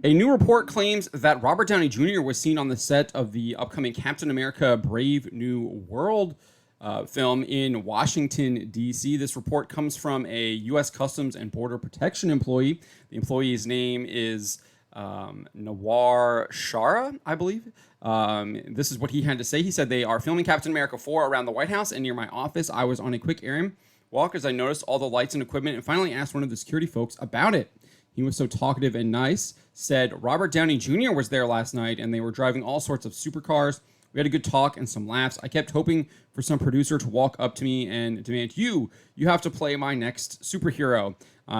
A new report claims that Robert Downey Jr. was seen on the set of the upcoming Captain America Brave New World film in Washington, D.C. This report comes from a U.S. Customs and Border Protection employee. The employee's name is Nawar Shara, I believe. This is what he had to say. He said, they are filming Captain America 4 around the White House and near my office. I was on a quick errand walk as I noticed all the lights and equipment and finally asked one of the security folks about it. He was so talkative and nice, said Robert Downey Jr. was there last night and they were driving all sorts of supercars. We had a good talk and some laughs. I kept hoping for some producer to walk up to me and demand, you have to play my next superhero.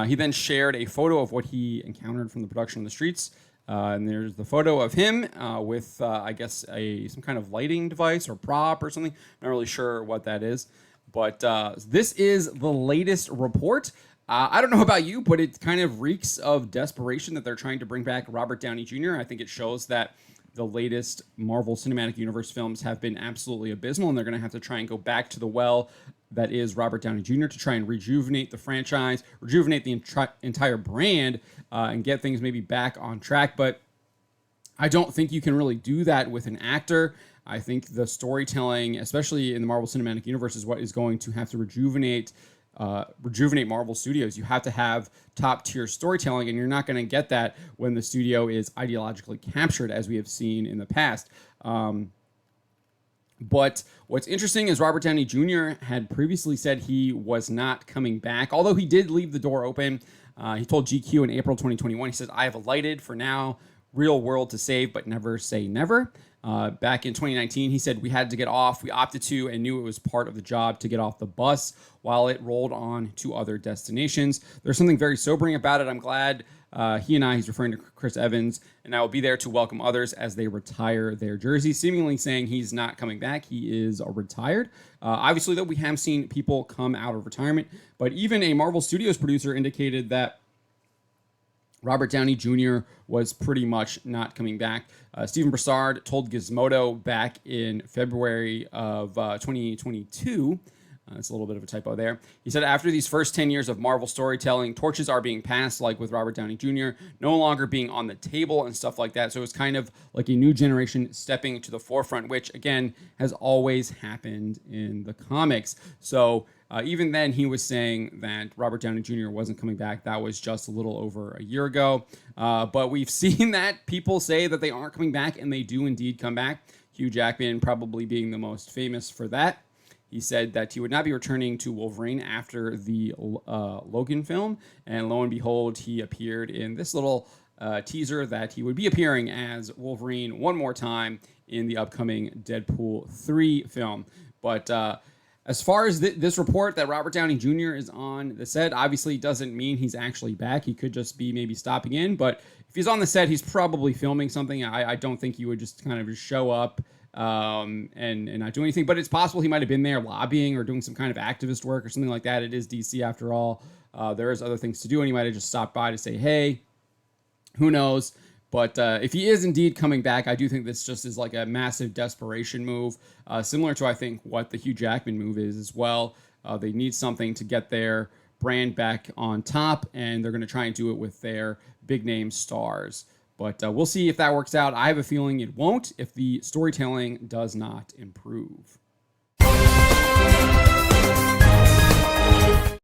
He then shared a photo of what he encountered from the production on the streets. And there's the photo of him with, I guess, some kind of lighting device or prop or something. Not really sure what that is. But this is the latest report. I don't know about you, but it kind of reeks of desperation that they're trying to bring back Robert Downey Jr. I think it shows that the latest Marvel Cinematic Universe films have been absolutely abysmal, and they're going to have to try and go back to the well that is Robert Downey Jr. to try and rejuvenate the franchise, rejuvenate the entire brand, and get things maybe back on track. But I don't think you can really do that with an actor. I think the storytelling, especially in the Marvel Cinematic Universe, is what is going to have to rejuvenate Marvel Studios. You have to have top-tier storytelling, and you're not going to get that when the studio is ideologically captured, as we have seen in the past. But what's interesting is Robert Downey Jr. had previously said he was not coming back, although he did leave the door open. He told GQ in April 2021, he says, I have alighted for now, real world to save, but never say never. Back in 2019, he said, we had to get off. We opted to and knew it was part of the job to get off the bus while it rolled on to other destinations. There's something very sobering about it. I'm glad he's referring to Chris Evans, and I will be there to welcome others as they retire their jerseys, seemingly saying he's not coming back. He is retired. Obviously, though, we have seen people come out of retirement, but even a Marvel Studios producer indicated that Robert Downey Jr. was pretty much not coming back. Stephen Broussard told Gizmodo back in February of 2022, that's a little bit of a typo there. He said, after these first 10 years of Marvel storytelling, torches are being passed, like with Robert Downey Jr., no longer being on the table and stuff like that. So it's kind of like a new generation stepping to the forefront, which, again, has always happened in the comics. So even then, he was saying that Robert Downey Jr. wasn't coming back. That was just a little over a year ago. But we've seen that people say that they aren't coming back, and they do indeed come back. Hugh Jackman probably being the most famous for that. He said that he would not be returning to Wolverine after the Logan film. And lo and behold, he appeared in this little teaser that he would be appearing as Wolverine one more time in the upcoming Deadpool 3 film. But as far as this report that Robert Downey Jr. is on the set, obviously doesn't mean he's actually back. He could just be maybe stopping in. But if he's on the set, he's probably filming something. I don't think you would just kind of just show up and not do anything. But it's possible he might have been there lobbying or doing some kind of activist work or something like that. It is DC after all. There is other things to do, and he might have just stopped by to say, hey, who knows? But if he is indeed coming back, I do think this just is like a massive desperation move, similar to, I think, what the Hugh Jackman move is as well. They need something to get their brand back on top, and they're going to try and do it with their big-name stars. But we'll see if that works out. I have a feeling it won't if the storytelling does not improve.